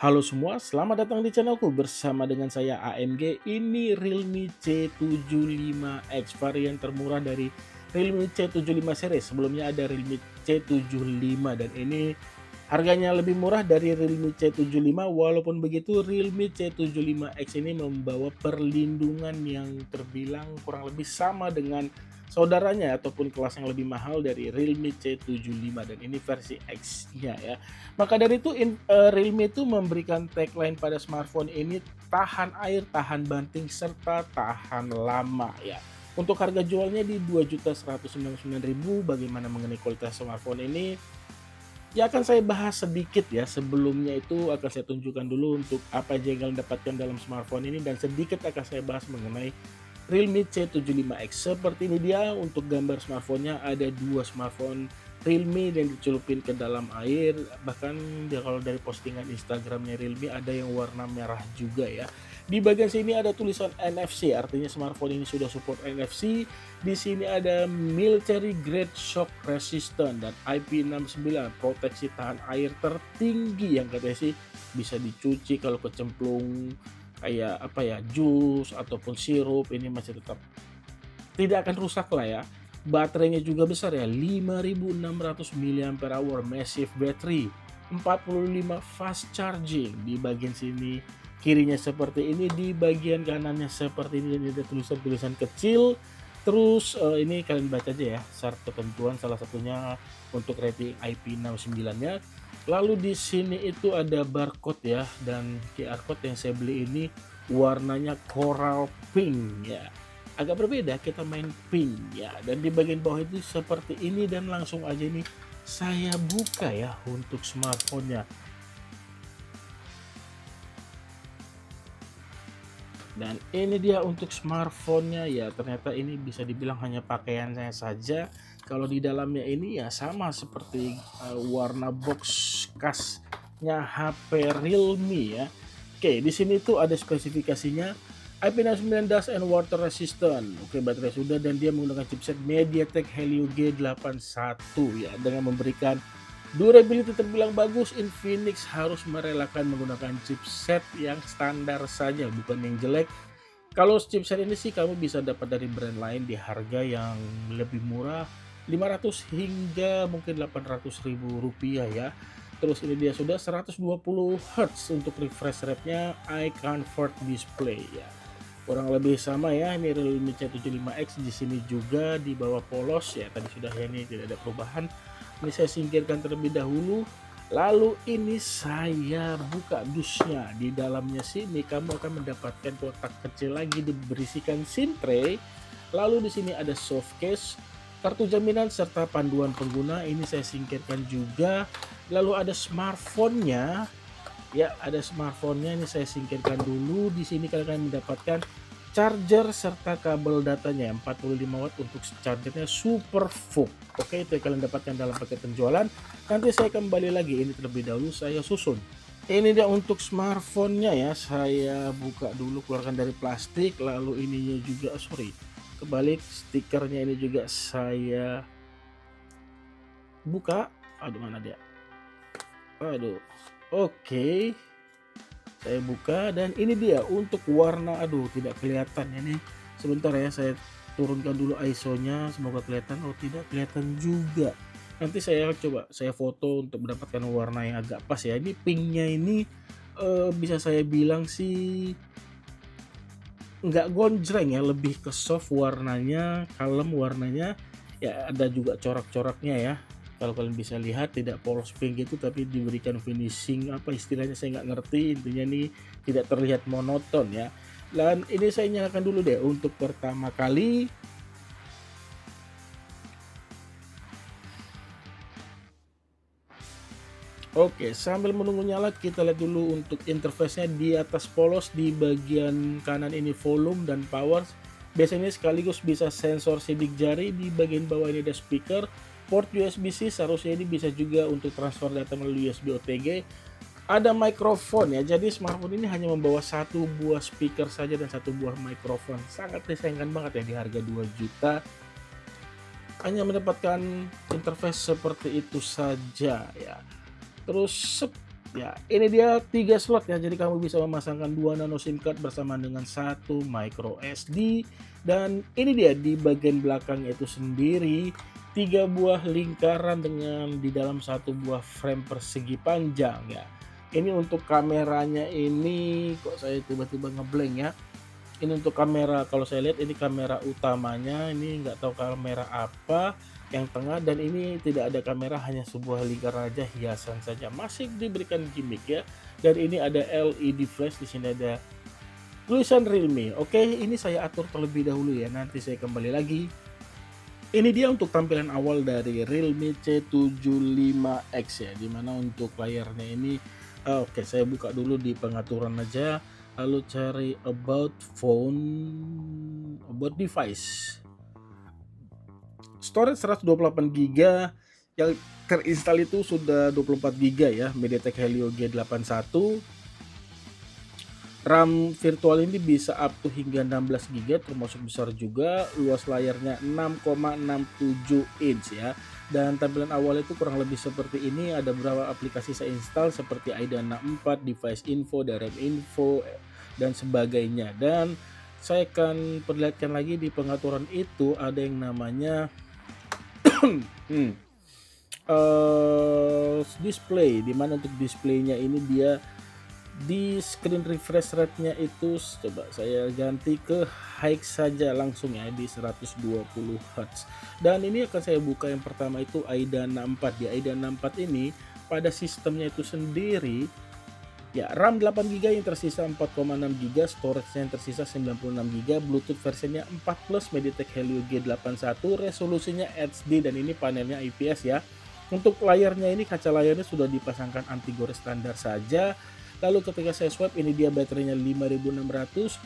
Halo semua, selamat datang di channelku bersama dengan saya AMG. Ini Realme C75X, varian termurah dari Realme C75 series. Sebelumnya ada Realme C75 dan ini harganya lebih murah dari Realme C75. Walaupun begitu, Realme C75X ini membawa perlindungan yang terbilang kurang lebih sama dengan saudaranya ataupun kelas yang lebih mahal dari Realme C75, dan ini versi X-nya ya. Maka dari itu Realme itu memberikan tagline pada smartphone ini, tahan air, tahan banting, serta tahan lama ya. Untuk harga jualnya di 2.199.000. Bagaimana mengenai kualitas smartphone ini? Ya akan saya bahas sedikit ya. Sebelumnya itu akan saya tunjukkan dulu untuk apa aja yang kalian dapatkan dalam smartphone ini, dan sedikit akan saya bahas mengenai Realme C75X. Seperti ini dia untuk gambar smartphone-nya. Ada dua smartphone Realme yang dicelupin ke dalam air. Bahkan dia kalau dari postingan Instagramnya Realme ada yang warna merah juga ya. Di bagian sini ada tulisan NFC, artinya smartphone ini sudah support NFC. Di sini ada military grade shock resistant dan IP69, proteksi tahan air tertinggi yang katanya sih bisa dicuci kalau kecemplung kayak apa ya, jus ataupun sirup, ini masih tetap tidak akan rusak lah ya. Baterainya juga besar ya, 5600 mAh massive battery, 45 fast charging. Di bagian sini kirinya seperti ini, di bagian kanannya seperti ini, dan ada tulisan-tulisan kecil. Terus ini kalian baca aja ya syarat ketentuan, salah satunya untuk rating IP69-nya. Lalu di sini itu ada barcode ya, dan QR code yang saya beli ini warnanya coral pink ya. Agak berbeda, kita main pink ya. Dan di bagian bawah itu seperti ini, dan langsung aja nih saya buka ya untuk smartphone-nya. Dan ini dia untuk smartphone-nya ya, ternyata ini bisa dibilang hanya pakaiannya saja. Kalau di dalamnya ini ya sama seperti warna box khasnya HP Realme ya. Oke, di sini tuh ada spesifikasinya. IP69 dust and water resistant. Oke, baterai sudah, dan dia menggunakan chipset MediaTek Helio G81 ya, dengan memberikan durability terbilang bagus. Infinix harus merelakan menggunakan chipset yang standar saja, bukan yang jelek. Kalau chipset ini sih kamu bisa dapat dari brand lain di harga yang lebih murah, 500 hingga mungkin 800 ribu rupiah ya. Terus ini dia sudah 120 Hz untuk refresh rate-nya, eye comfort display ya. Kurang lebih sama ya, ini Realme C75X. Di sini juga di bawah polos ya, tadi sudah ya, ini tidak ada perubahan. Ini saya singkirkan terlebih dahulu. Lalu ini saya buka dusnya. Di dalamnya sini kamu akan mendapatkan kotak kecil lagi diberisikan SIM tray. Lalu di sini ada soft case, kartu jaminan serta panduan pengguna. Ini saya singkirkan juga. Lalu ada smartphone-nya. Ya, ada smartphone-nya, ini saya singkirkan dulu. Di sini kalian akan mendapatkan charger serta kabel datanya, 45 watt untuk chargernya super VOOC. Oke, itu yang kalian dapatkan dalam paket penjualan. Nanti saya kembali lagi, ini terlebih dahulu saya susun. Ini dia untuk smartphone-nya ya. Saya buka dulu, keluarkan dari plastik. Lalu ininya juga, sorry, kebalik, stikernya ini juga saya buka. Aduh, mana dia? Aduh. Oke, saya buka, dan ini dia untuk warna. Aduh, tidak kelihatan ini. Sebentar ya, saya turunkan dulu ISO-nya, semoga kelihatan. Oh, tidak kelihatan juga. Nanti saya coba saya foto untuk mendapatkan warna yang agak pas ya. Ini pinknya ini bisa saya bilang sih nggak gonjreng ya, lebih ke soft warnanya, kalem warnanya. Ya ada juga corak-coraknya ya. Kalau kalian bisa lihat tidak polos pink gitu, tapi diberikan finishing, apa istilahnya saya nggak ngerti. Intinya nih tidak terlihat monoton ya. Dan ini saya nyalakan dulu deh untuk pertama kali. Oke, sambil menunggu nyala kita lihat dulu untuk interface-nya. Di atas polos, di bagian kanan ini volume dan power. Biasanya sekaligus bisa sensor sidik jari. Di bagian bawah ini ada speaker, port USB-C, seharusnya ini bisa juga untuk transfer data melalui USB OTG. Ada mikrofon ya, jadi smartphone ini hanya membawa satu buah speaker saja dan satu buah mikrofon. Sangat disayangkan banget ya, di harga 2 juta hanya mendapatkan interface seperti itu saja ya. Terus Ya, ini dia 3 slot ya. Jadi kamu bisa memasangkan 2 nano SIM card bersama dengan 1 micro SD. Dan ini dia di bagian belakangnya itu sendiri 3 buah lingkaran dengan di dalam 1 buah frame persegi panjang ya. Ini untuk kameranya ini kok saya tiba-tiba ngeblank ya. Ini untuk kamera, kalau saya lihat ini kamera utamanya, ini nggak tahu kamera apa yang tengah, dan ini tidak ada kamera, hanya sebuah lingkaran aja, hiasan saja, masih diberikan gimmick ya. Dan ini ada LED flash, di sini ada tulisan Realme. Oke, ini saya atur terlebih dahulu ya, nanti saya kembali lagi. Ini dia untuk tampilan awal dari Realme C75X ya, dimana untuk layarnya ini oke, saya buka dulu di pengaturan aja, lalu cari about phone, about device, storage 128 GB, yang terinstall itu sudah 24 GB ya, MediaTek Helio G81. RAM virtual ini bisa up to hingga 16 GB, termasuk besar juga. Luas layarnya 6,67 inch ya. Dan tampilan awal itu kurang lebih seperti ini. Ada beberapa aplikasi saya install seperti Aidana 4, Device Info, DRM Info, dan sebagainya. Dan saya akan perlihatkan lagi di pengaturan itu ada yang namanya display, dimana untuk displaynya ini dia di screen refresh rate-nya itu, coba saya ganti ke high saja langsung ya, di 120 Hz. Dan ini akan saya buka yang pertama itu Aidana 4. Di Aidana 4 ini pada sistemnya itu sendiri ya, RAM 8 GB yang tersisa 4,6 GB, storage yang tersisa 96 GB, Bluetooth versinya 4 plus, MediaTek Helio G81, resolusinya HD, dan ini panelnya IPS ya. Untuk layarnya ini, kaca layarnya sudah dipasangkan anti gores standar saja. Lalu ketika saya swipe, ini dia baterainya 5600,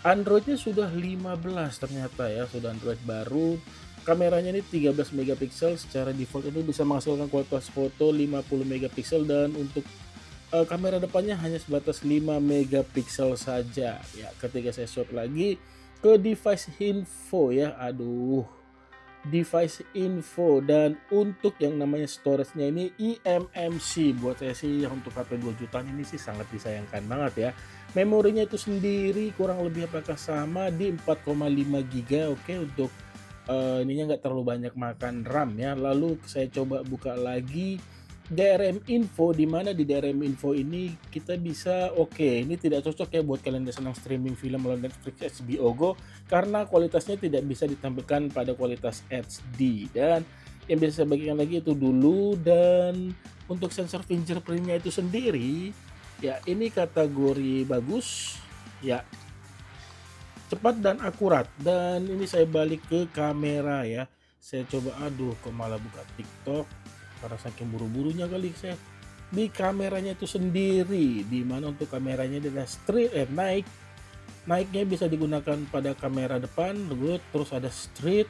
Androidnya sudah 15 ternyata ya, sudah Android baru. Kameranya ini 13 megapiksel, secara default itu bisa menghasilkan kualitas foto 50 megapiksel, dan untuk kamera depannya hanya sebatas 5 megapiksel saja ya. Ketika saya swipe lagi ke device info ya, aduh, device info, dan untuk yang namanya storage-nya ini eMMC. Buat saya sih yang untuk HP 2 jutaan ini sih sangat disayangkan banget ya. Memorinya itu sendiri kurang lebih apakah sama di 4,5 GB. Oke, untuk ininya nggak terlalu banyak makan RAM ya. Lalu saya coba buka lagi DRM Info, di mana di DRM Info ini kita bisa, oke, ini tidak cocok ya buat kalian yang senang streaming film melalui Netflix, HBO Go, karena kualitasnya tidak bisa ditampilkan pada kualitas HD. Dan yang bisa saya bagikan lagi itu dulu. Dan untuk sensor fingerprintnya itu sendiri ya, ini kategori bagus ya, cepat dan akurat. Dan ini saya balik ke kamera ya, saya coba, aduh kok malah buka TikTok karena saking buru-burunya kali saya. Di kameranya itu sendiri, di mana untuk kameranya adalah naiknya bisa digunakan pada kamera depan, terus ada street.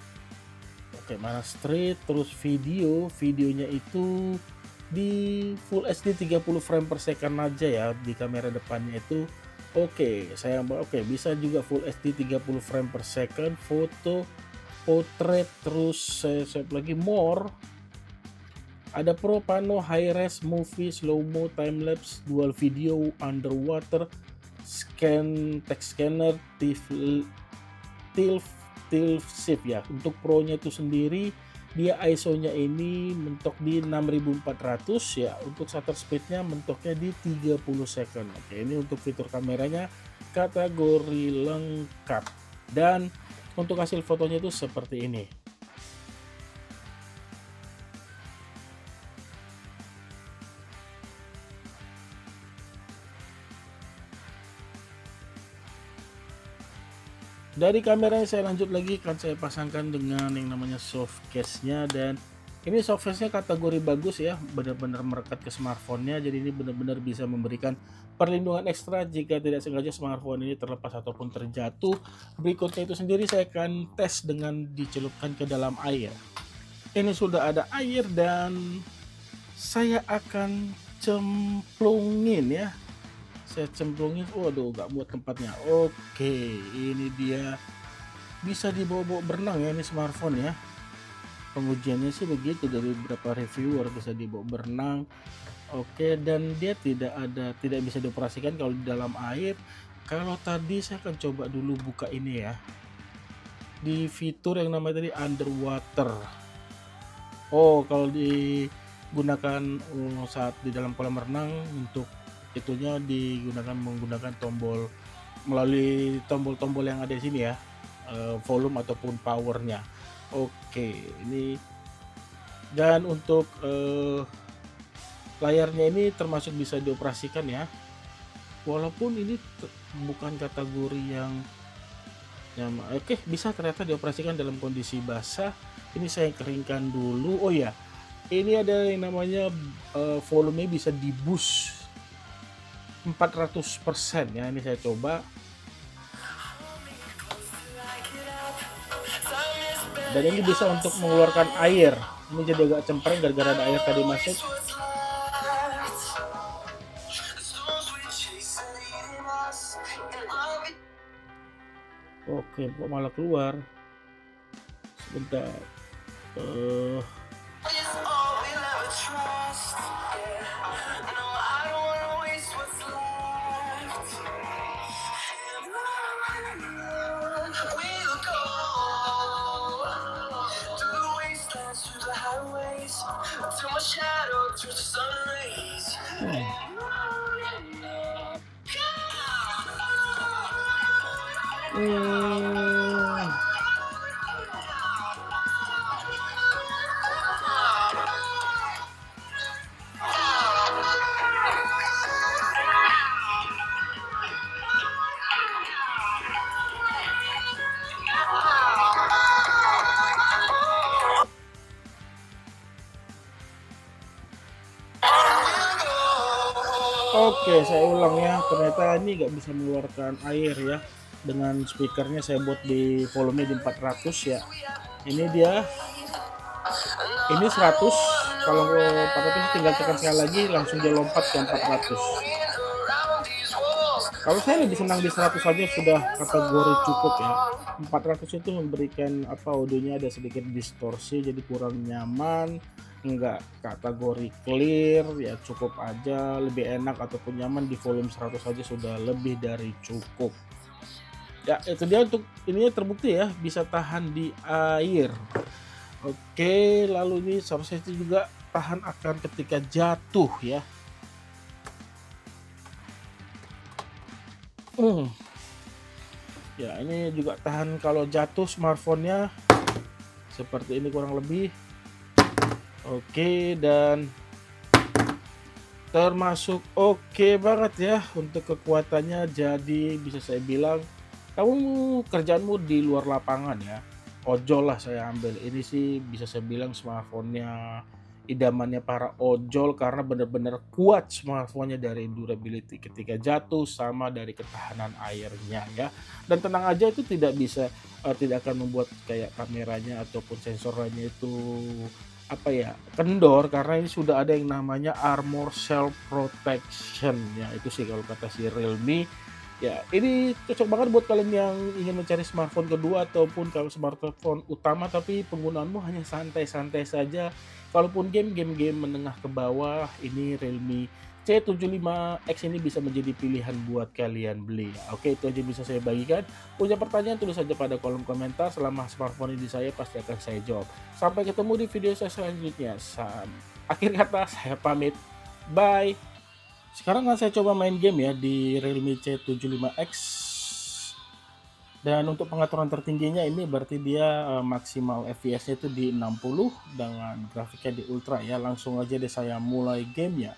Oke, mana street, terus videonya itu di Full HD 30 frame per second aja ya di kamera depannya itu. Oke, bisa juga Full HD 30 frame per second, foto, portrait, terus saya save lagi more. Ada Pro, Pano, High Res, Movie, Slow Mo, Time Lapse, Dual Video, Underwater, Scan, Text Scanner, TILF Shift ya. Untuk Pro-nya itu sendiri dia ISO-nya ini mentok di 6400 ya. Untuk shutter speed-nya mentoknya di 30 second. Oke, ini untuk fitur kameranya kategori lengkap. Dan untuk hasil fotonya itu seperti ini. Dari kameranya saya lanjut lagi, kan saya pasangkan dengan yang namanya soft case-nya. Dan ini soft case-nya kategori bagus ya, benar-benar merekat ke smartphone-nya. Jadi ini benar-benar bisa memberikan perlindungan ekstra jika tidak sengaja smartphone ini terlepas ataupun terjatuh. Berikutnya itu sendiri saya akan tes dengan dicelupkan ke dalam air. Ini sudah ada air dan saya akan cemplungin ya. Saya cemplungin, waduh gak muat tempatnya. Oke, ini dia bisa dibawa-bawa berenang ya, ini smartphone ya. Pengujiannya sih begitu dari beberapa reviewer, bisa dibawa berenang. Oke, dan dia tidak bisa dioperasikan kalau di dalam air. Kalau tadi saya akan coba dulu buka ini ya, di fitur yang namanya tadi underwater. Oh, kalau digunakan saat di dalam kolam renang, untuk itunya digunakan menggunakan melalui tombol-tombol yang ada di sini ya, volume ataupun powernya. Oke, ini dan untuk layarnya ini termasuk bisa dioperasikan ya, walaupun ini bukan kategori yang nyaman. Oke, bisa ternyata dioperasikan dalam kondisi basah. Ini saya keringkan dulu. Oh ya, ini ada yang namanya volume bisa di boost 400% ya. Ini saya coba. Dan ini bisa untuk mengeluarkan air. Ini jadi agak cempreng gara-gara ada air tadi masuk. Oke, kok malah keluar. Sebentar. Oke, saya ulang ya. Ternyata ini nggak bisa mengeluarkan air ya. Dengan speakernya saya buat di volume di 400 ya. Ini dia. Ini 100. Kalau 400 tinggal tekan sekali lagi langsung dia lompat ke 400. Kalau saya lebih senang di 100 saja sudah kategori cukup ya. 400 itu memberikan audionya ada sedikit distorsi jadi kurang nyaman, enggak kategori clear ya, cukup aja, lebih enak ataupun nyaman di volume 100 saja sudah lebih dari cukup. Ya, itu dia untuk ininya terbukti ya bisa tahan di air. Oke, lalu ini seharusnya itu juga tahan akan ketika jatuh ya. Ya, ini juga tahan kalau jatuh smartphone-nya seperti ini kurang lebih. Oke, dan termasuk oke banget ya untuk kekuatannya. Jadi bisa saya bilang kamu kerjaanmu di luar lapangan ya. Ojol lah saya ambil. Ini sih bisa saya bilang smartphone-nya idamannya para ojol karena benar-benar kuat smartphone-nya dari durability ketika jatuh sama dari ketahanan airnya ya. Dan tenang aja itu tidak akan membuat kayak kameranya ataupun sensornya itu kendor karena ini sudah ada yang namanya armor self protection ya. Itu sih kalau kata si Realme. Ya, ini cocok banget buat kalian yang ingin mencari smartphone kedua ataupun kalau smartphone utama tapi penggunaanmu hanya santai-santai saja. Kalaupun game menengah ke bawah, ini Realme C75X ini bisa menjadi pilihan buat kalian beli. Oke, itu aja bisa saya bagikan. Punya pertanyaan tulis saja pada kolom komentar. Selama smartphone ini saya pasti akan saya jawab. Sampai ketemu di video saya selanjutnya. Akhir kata saya pamit. Bye. Sekarang kan saya coba main game ya di Realme C75X. Dan untuk pengaturan tertingginya ini berarti dia maksimal FPS-nya itu di 60 dengan grafiknya di ultra ya. Langsung aja deh saya mulai gamenya.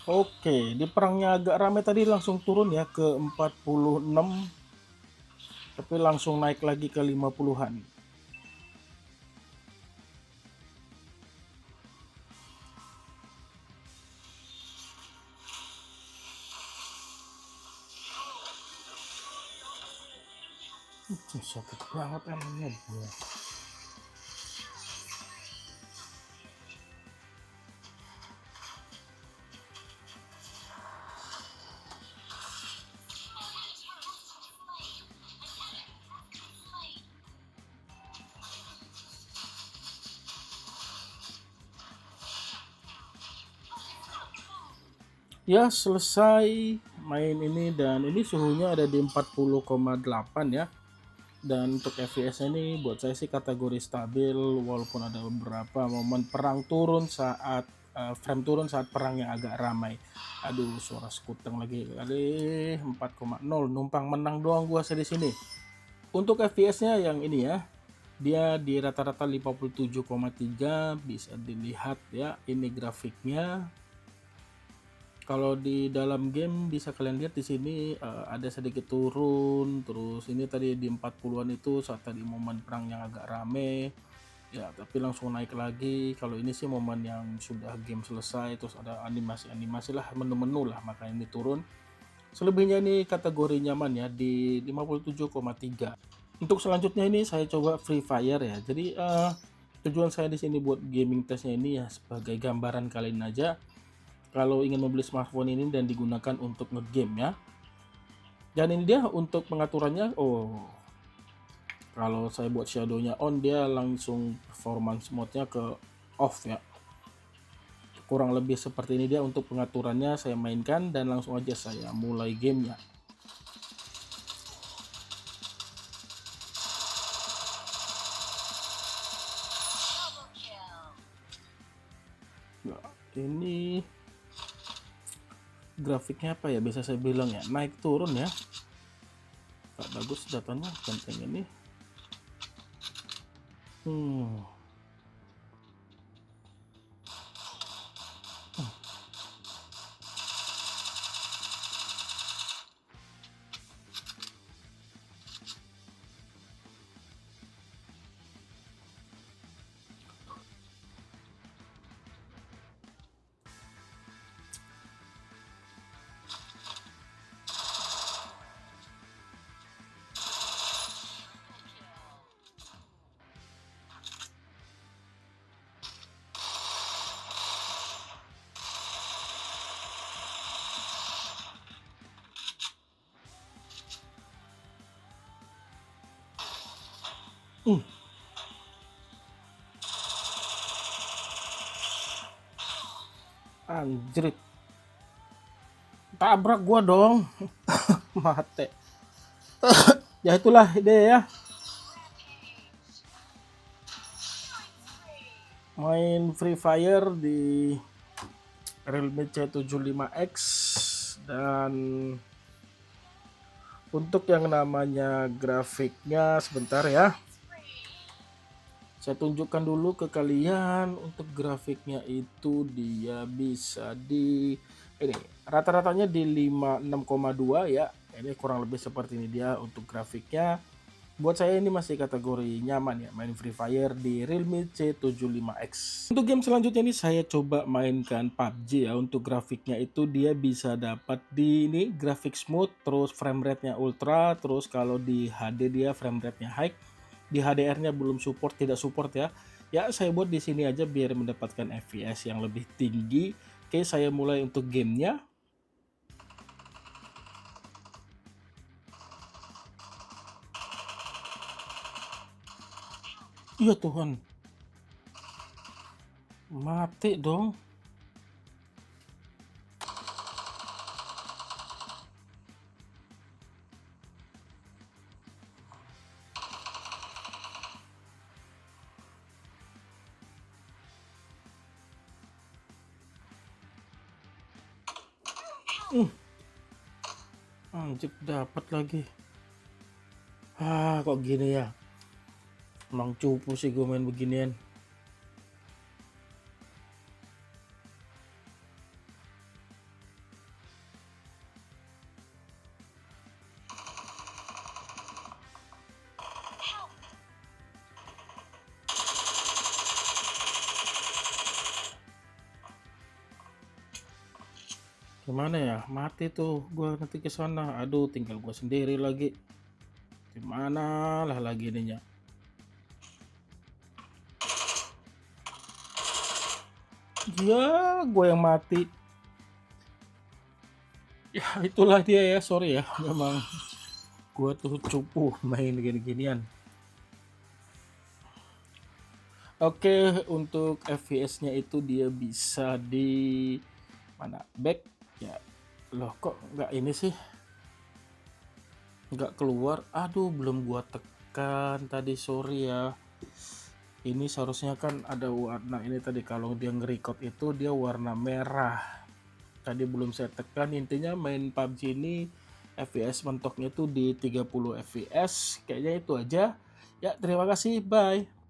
Oke, di perangnya agak ramai tadi langsung turun ya ke 46, tapi langsung naik lagi ke 50-an. Sakit banget emangnya dia. Ya, selesai main ini dan ini suhunya ada di 40,8 ya. Dan untuk FPS-nya ini buat saya sih kategori stabil walaupun ada beberapa momen perang turun saat frame turun saat perang yang agak ramai. Aduh, suara skuteng lagi. Kali 4,0 numpang menang doang gua di sini. Untuk FPS-nya yang ini ya, dia di rata-rata 57,3 bisa dilihat ya. Ini grafiknya. Kalau di dalam game bisa kalian lihat di sini ada sedikit turun, terus ini tadi di 40-an itu saat tadi momen perang yang agak rame. Ya, tapi langsung naik lagi. Kalau ini sih momen yang sudah game selesai terus ada animasi-animasi lah, menu-menu lah, makanya ini turun. Selebihnya ini kategori nyaman ya di 57,3. Untuk selanjutnya ini saya coba Free Fire ya. Jadi tujuan saya di sini buat gaming testnya ini ya sebagai gambaran kalian aja kalau ingin membeli smartphone ini dan digunakan untuk ngegame ya. Dan ini dia untuk pengaturannya. Oh, kalau saya buat shadownya on, dia langsung performance mode-nya ke off ya. Kurang lebih seperti ini dia untuk pengaturannya. Saya mainkan dan langsung aja saya mulai gamenya. Nah, ini grafiknya apa ya, bisa saya bilang ya naik turun ya, tak bagus datanya penting ini. hmm Anjrit, tabrak gua dong. Mate. Ya itulah ide ya, main Free Fire di Realme C75X. Dan untuk yang namanya grafiknya sebentar ya, saya tunjukkan dulu ke kalian. Untuk grafiknya itu dia bisa di ini rata-ratanya di 56,2 ya. Ini kurang lebih seperti ini dia untuk grafiknya. Buat saya ini masih kategori nyaman ya main Free Fire di Realme C75X. Untuk game selanjutnya ini saya coba mainkan PUBG ya. Untuk grafiknya itu dia bisa dapat di ini grafik smooth, terus frame rate-nya ultra, terus kalau di HD dia frame rate-nya high. Di HDR-nya belum support, tidak support ya. Ya saya buat di sini aja biar mendapatkan FPS yang lebih tinggi. Oke, saya mulai untuk gamenya. Iya Tuhan, mati dong. Anjir, dapat lagi. Kok gini ya? Emang cupu sih gue main beginian. Gimana ya? Mati tuh gua nanti ke sana. Aduh, tinggal gua sendiri lagi. Gimana lah lagi ininya. Ya, gua yang mati. Ya, itulah dia ya. Sorry ya. Memang gua tuh cupu main gini-ginian. Oke, untuk FPS-nya itu dia bisa di mana? Back Ya, loh kok nggak ini sih, nggak keluar. Aduh, belum gua tekan tadi, sorry ya. Ini seharusnya kan ada warna ini tadi, kalau dia nge-record itu dia warna merah. Tadi belum saya tekan. Intinya main PUBG ini FPS mentoknya tuh di 30 fps. Kayaknya itu aja. Ya, terima kasih. Bye.